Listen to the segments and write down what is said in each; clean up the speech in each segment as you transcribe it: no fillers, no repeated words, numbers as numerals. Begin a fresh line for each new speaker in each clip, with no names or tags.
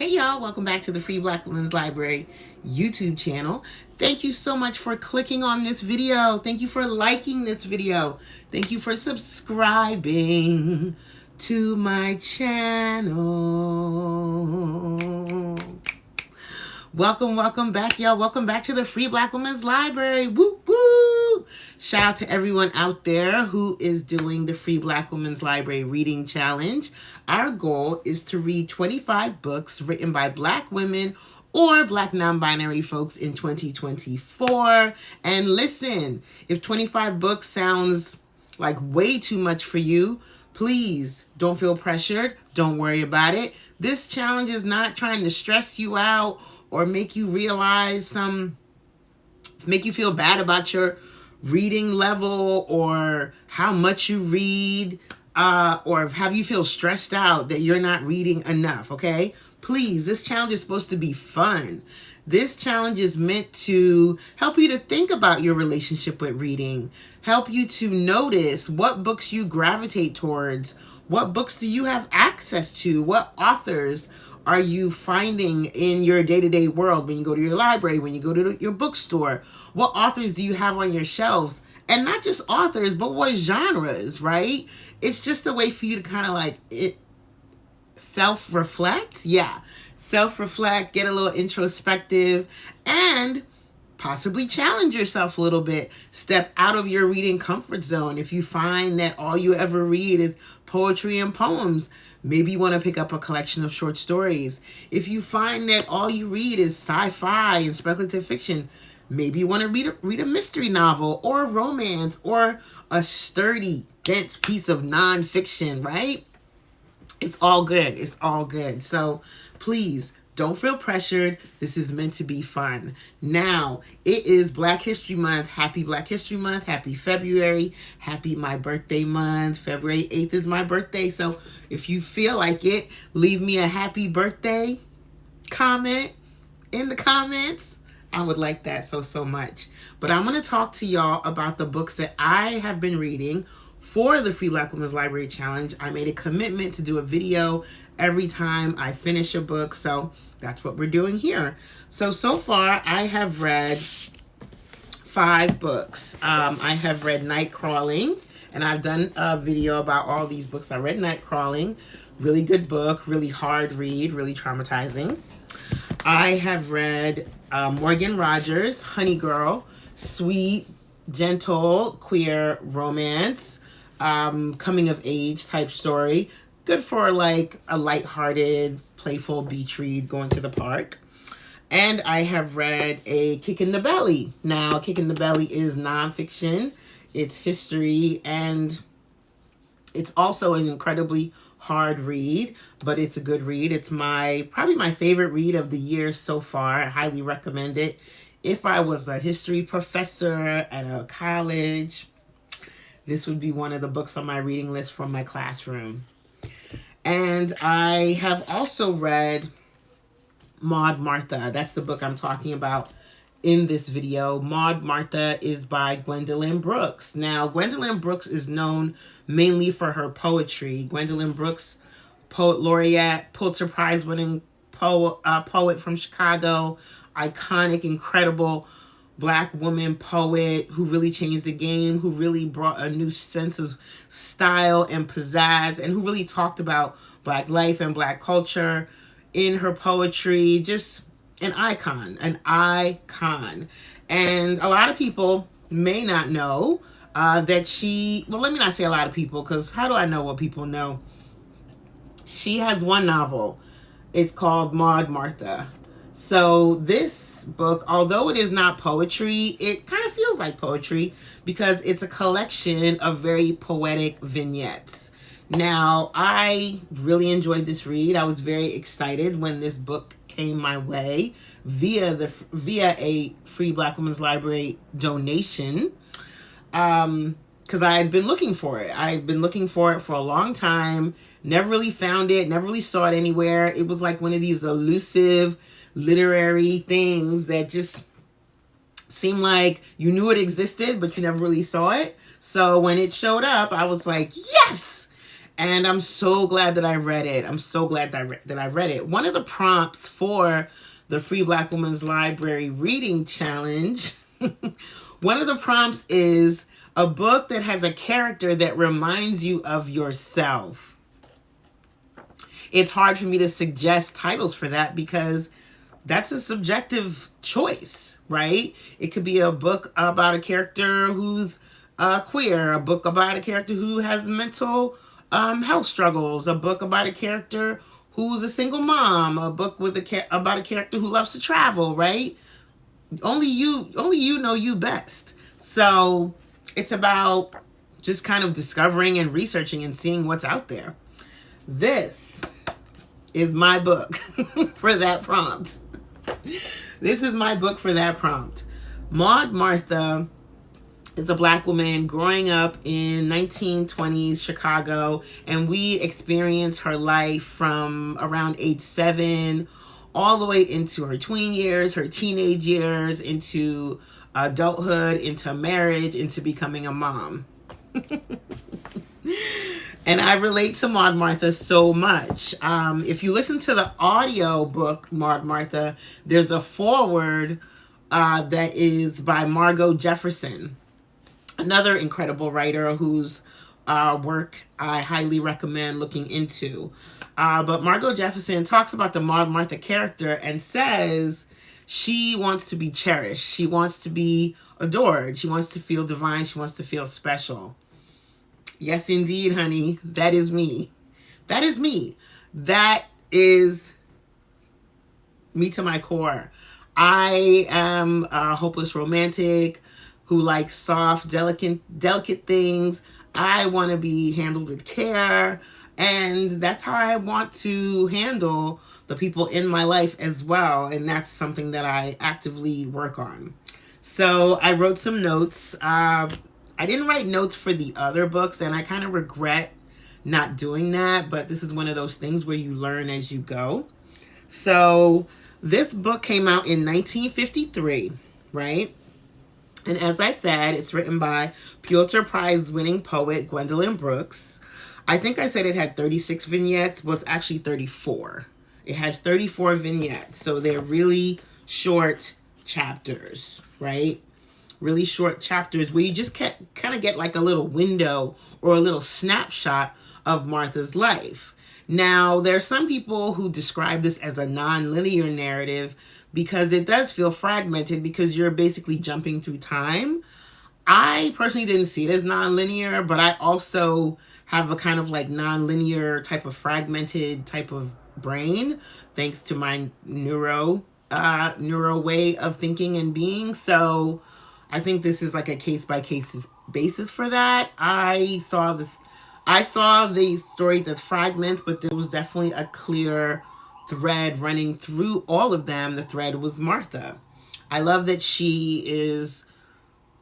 Hey y'all, welcome back to the Free Black Women's Library YouTube channel. Thank you so much for clicking on this video. Thank you for liking this video. Thank you for subscribing to my channel. Welcome back, y'all. Welcome back to the Free Black Women's Library. Woo woo! Shout out to everyone out there who is doing the Free Black Women's Library Reading Challenge. Our goal is to read 25 books written by Black women or Black non-binary folks in 2024. And listen, if 25 books sounds like way too much for you, please don't feel pressured. Don't worry about it. This challenge is not trying to stress you out or make you realize make you feel bad about your reading level or how much you read, or have you feel stressed out that you're not reading enough, okay? Please, this challenge is supposed to be fun. This challenge is meant to help you to think about your relationship with reading, help you to notice what books you gravitate towards, what books do you have access to, what authors are you finding in your day-to-day world when you go to your library, when you go to your bookstore, what authors do you have on your shelves? And not just authors, but what genres, right? It's just a way for you to kind of like self-reflect. Yeah, self-reflect, get a little introspective, and possibly challenge yourself a little bit. Step out of your reading comfort zone. If you find that all you ever read is poetry and poems, maybe you want to pick up a collection of short stories. If you find that all you read is sci-fi and speculative fiction, maybe you want to read a mystery novel or a romance or a sturdy, dense piece of nonfiction, right? It's all good. It's all good. So please don't feel pressured. This is meant to be fun. Now, it is Black History Month. Happy Black History Month. Happy February. Happy my birthday month. February 8th is my birthday. So if you feel like it, leave me a happy birthday comment in the comments. I would like that so much. But I'm going to talk to y'all about the books that I have been reading for the Free Black Women's Library Challenge. I made a commitment to do a video every time I finish a book, so that's what we're doing here. So far, I have read 5 books. I have read Night Crawling, and I've done a video about all these books. I read Night Crawling, really good book, really hard read, really traumatizing. I have read Morgan Rogers, Honey Girl, sweet, gentle, queer romance, coming of age type story. Good for like a lighthearted, playful beach read going to the park. And I have read A Kick in the Belly. Now, Kick in the Belly is nonfiction. It's history, and it's also an incredibly hard read, but it's a good read. It's probably my favorite read of the year so far. I highly recommend it. If I was a history professor at a college, this would be one of the books on my reading list from my classroom. And I have also read MAUD Martha. That's the book I'm talking about in this video. MAUD Martha is by Gwendolyn Brooks. Now, Gwendolyn Brooks is known mainly for her poetry. Gwendolyn Brooks, poet laureate, Pulitzer Prize winning poet from Chicago, iconic, incredible Black woman poet who really changed the game, who really brought a new sense of style and pizzazz, and who really talked about Black life and Black culture in her poetry. Just an icon, And a lot of people may not know that she, well, let me not say a lot of people, because how do I know what people know? She has one novel. It's called MAUD Martha. So this book, although it is not poetry, it kind of feels like poetry because it's a collection of very poetic vignettes. Now, I really enjoyed this read. I was very excited when this book came my way via a Free Black Women's Library donation, because I had been looking for it. I've been looking for it for a long time. Never really found it. Never really saw it anywhere. It was like one of these elusive literary things that just seemed like you knew it existed, but you never really saw it. So when it showed up, I was like, yes! And I'm so glad that I read it. I'm so glad that I read it. One of the prompts for the Free Black Women's Library Reading Challenge, one of the prompts is a book that has a character that reminds you of yourself. It's hard for me to suggest titles for that because that's a subjective choice, right? It could be a book about a character who's queer, a book about a character who has mental health struggles, a book about a character who's a single mom, a book with about a character who loves to travel, right? Only you know you best. So it's about just kind of discovering and researching and seeing what's out there. This is my book for that prompt. This is my book for that prompt. Maud Martha is a Black woman growing up in 1920s Chicago, and we experience her life from around age 7 all the way into her tween years, her teenage years, into adulthood, into marriage, into becoming a mom. And I relate to Maud Martha so much. If you listen to the audio book, Maud Martha, there's a foreword that is by Margot Jefferson, another incredible writer whose work I highly recommend looking into. But Margot Jefferson talks about the Maud Martha character and says she wants to be cherished. She wants to be adored. She wants to feel divine. She wants to feel special. Yes, indeed, honey. That is me. That is me. That is me to my core. I am a hopeless romantic who likes soft, delicate things. I want to be handled with care. And that's how I want to handle the people in my life as well. And that's something that I actively work on. So I wrote some notes. I didn't write notes for the other books, and I kind of regret not doing that, but this is one of those things where you learn as you go. So this book came out in 1953, right? And as I said, it's written by Pulitzer Prize winning poet Gwendolyn Brooks. I think I said it had 36 vignettes, but it's actually 34. It has 34 vignettes, so they're really short chapters, right? Really short chapters where you just kind of get like a little window or a little snapshot of Martha's life. Now, there are some people who describe this as a non-linear narrative because it does feel fragmented because you're basically jumping through time. I personally didn't see it as non-linear, but I also have a kind of like non-linear type of fragmented type of brain thanks to my neuro way of thinking and being. So I think this is like a case-by-case basis for that. I saw the stories as fragments, but there was definitely a clear thread running through all of them. The thread was Martha. I love that she's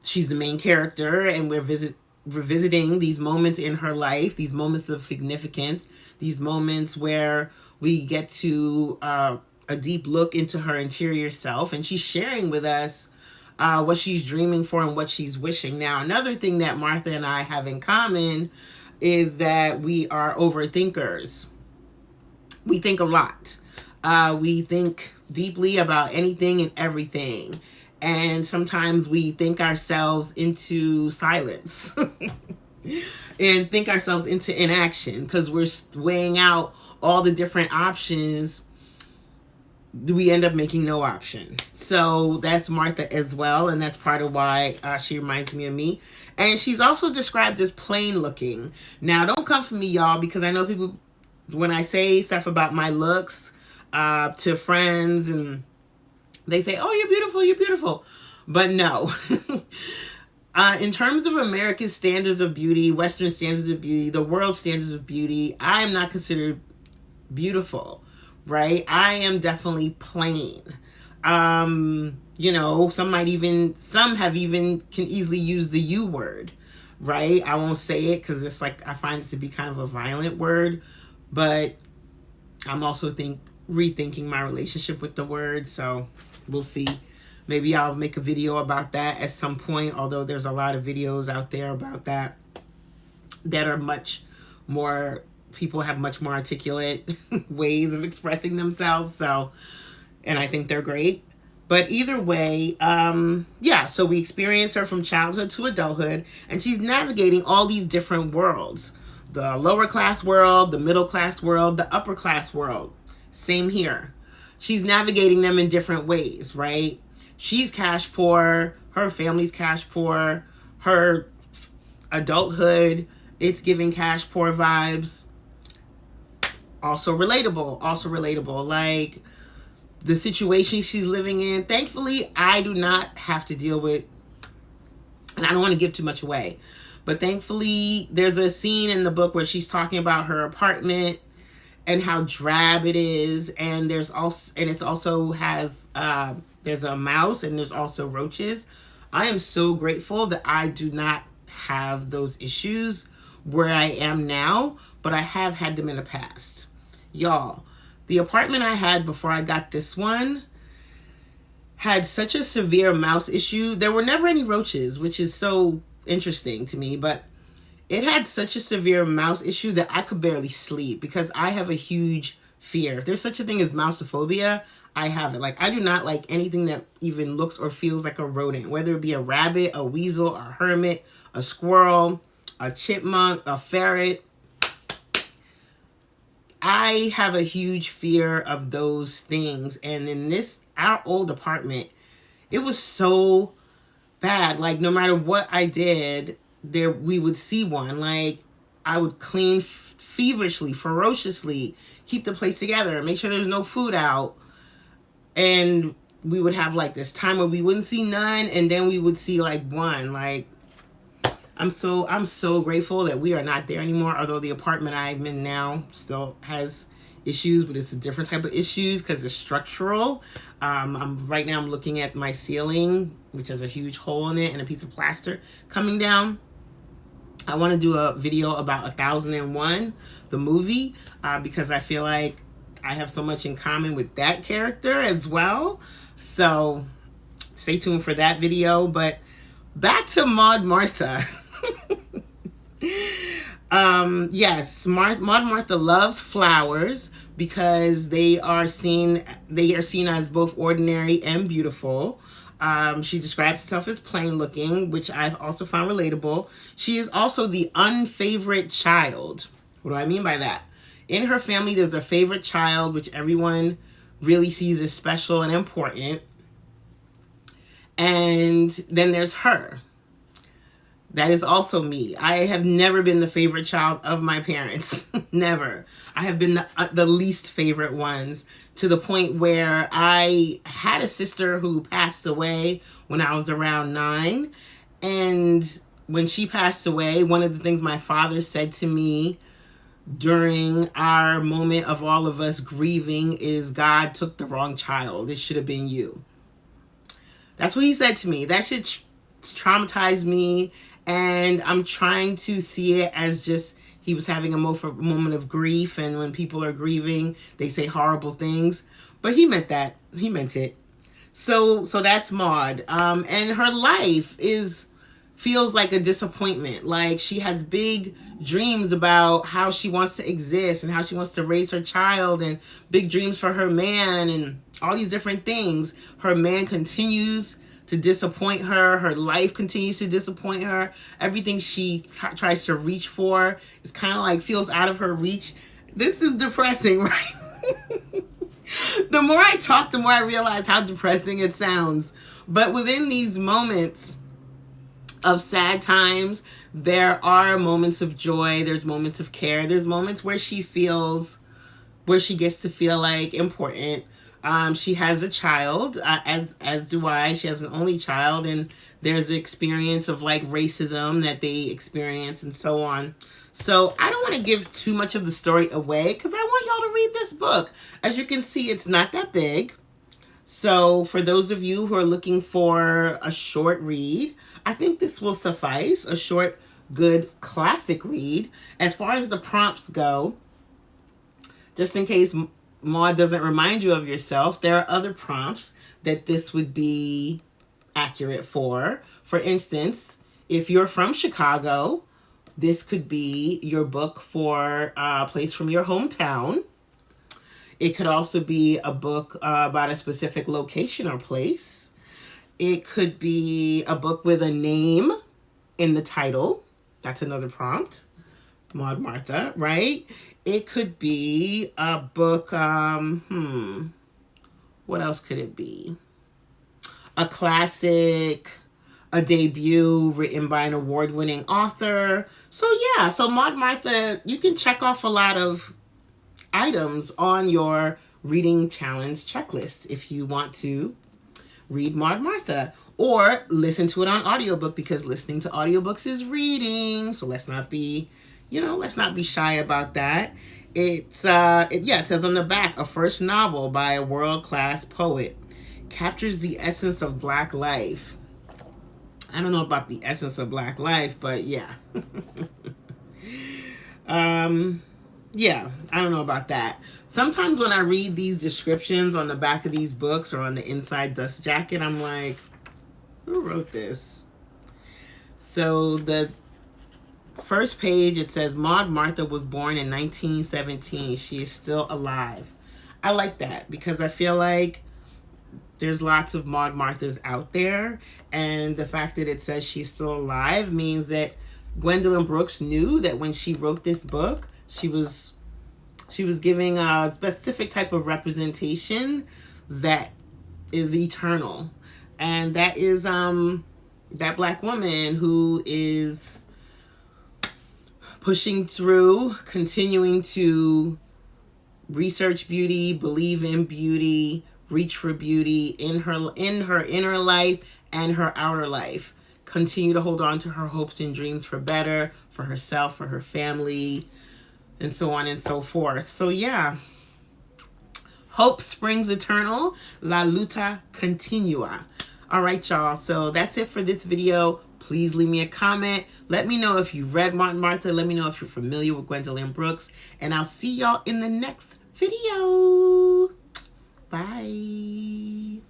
the main character, and we're revisiting these moments in her life, these moments of significance, these moments where we get to a deep look into her interior self, and she's sharing with us what she's dreaming for and what she's wishing. Now, another thing that Martha and I have in common is that we are overthinkers. We think a lot. We think deeply about anything and everything. And sometimes we think ourselves into silence and think ourselves into inaction because we're weighing out all the different options. We end up making no option. So that's Martha as well, and that's part of why she reminds me of me. And she's also described as plain looking. Now, don't come for me, y'all, because I know people, when I say stuff about my looks to friends, and they say, oh, you're beautiful. But no. In terms of American standards of beauty, Western standards of beauty, the world standards of beauty, I am not considered beautiful. Right? I am definitely plain. You know, some can easily use the you word, right? I won't say it because it's like, I find it to be kind of a violent word, but I'm also rethinking my relationship with the word. So we'll see. Maybe I'll make a video about that at some point, although there's a lot of videos out there about that are much more people have much more articulate ways of expressing themselves. So, and I think they're great. But either way, so we experience her from childhood to adulthood, and she's navigating all these different worlds. The lower class world, the middle class world, the upper class world. Same here. She's navigating them in different ways, right? She's cash poor, her family's cash poor, her adulthood, it's giving cash poor vibes. Also relatable. Like, the situation she's living in, thankfully, I do not have to deal with, and I don't want to give too much away, but thankfully, there's a scene in the book where she's talking about her apartment and how drab it is, and there's a mouse, and there's also roaches. I am so grateful that I do not have those issues where I am now, but I have had them in the past. Y'all, the apartment I had before I got this one had such a severe mouse issue. There were never any roaches, which is so interesting to me, but it had such a severe mouse issue that I could barely sleep because I have a huge fear. If there's such a thing as mousophobia, I have it. Like, I do not like anything that even looks or feels like a rodent, whether it be a rabbit, a weasel, a hermit, a squirrel, a chipmunk, a ferret. I have a huge fear of those things. And in our old apartment, it was so bad. Like, no matter what I did, we would see one. Like, I would clean feverishly, ferociously, keep the place together, make sure there's no food out. And we would have like this time where we wouldn't see none, and then we would see like one. Like, I'm so grateful that we are not there anymore, although the apartment I'm in now still has issues, but it's a different type of issues because it's structural. Right now I'm looking at my ceiling, which has a huge hole in it and a piece of plaster coming down. I want to do a video about 1001, the movie, because I feel like I have so much in common with that character as well. So stay tuned for that video. But back to Maud Martha. Yes, Maud Martha loves flowers because they are seen as both ordinary and beautiful. She describes herself as plain looking, which I've also found relatable. She is also the unfavorite child. What do I mean by that? In her family, there's a favorite child, which everyone really sees as special and important. And then there's her. That is also me. I have never been the favorite child of my parents. Never. I have been the least favorite ones, to the point where I had a sister who passed away when I was around 9. And when she passed away, one of the things my father said to me during our moment of all of us grieving is, God took the wrong child. It should have been you. That's what he said to me. That shit traumatized me. And I'm trying to see it as just he was having a moment of grief. And when people are grieving, they say horrible things. But he meant that. He meant it. So that's Maud. And her life feels like a disappointment. Like, she has big dreams about how she wants to exist and how she wants to raise her child, and big dreams for her man and all these different things. Her man continues to disappoint her. Her life continues to disappoint her. Everything she tries to reach for is kind of like feels out of her reach. This is depressing, right? The more I talk, the more I realize how depressing it sounds. But within these moments of sad times, there are moments of joy. There's moments of care. There's moments where she gets to feel like important. She has a child, as do I. She has an only child, and there's the experience of like racism that they experience and so on. So I don't want to give too much of the story away because I want y'all to read this book. As you can see, it's not that big. So for those of you who are looking for a short read, I think this will suffice. A short, good, classic read. As far as the prompts go, just in case Maud doesn't remind you of yourself, there are other prompts that this would be accurate for. For instance, if you're from Chicago, This could be your book for a place from your hometown. It could also be a book about a specific location or place. It could be a book with a name in the title. That's another prompt. Maud Martha, right? It could be a book, what else could it be? A classic, a debut written by an award-winning author. So yeah, so Maud Martha, you can check off a lot of items on your reading challenge checklist if you want to read Maud Martha, or listen to it on audiobook, because listening to audiobooks is reading. So let's not be, let's not be shy about that. It says on the back, a first novel by a world-class poet, captures the essence of Black life. I don't know about the essence of Black life, but yeah. Yeah, I don't know about that. Sometimes when I read these descriptions on the back of these books or on the inside dust jacket, I'm like, who wrote this? So the first page, it says, Maud Martha was born in 1917. She is still alive. I like that because I feel like there's lots of Maud Marthas out there. And the fact that it says she's still alive means that Gwendolyn Brooks knew that when she wrote this book, she was giving a specific type of representation that is eternal. And that is that Black woman who is pushing through, continuing to research beauty, believe in beauty, reach for beauty in her inner life and her outer life. Continue to hold on to her hopes and dreams for better, for herself, for her family, and so on and so forth. So yeah, hope springs eternal, la luta continua. All right, y'all. So that's it for this video. Please leave me a comment. Let me know if you read Maud Martha. Let me know if you're familiar with Gwendolyn Brooks. And I'll see y'all in the next video. Bye.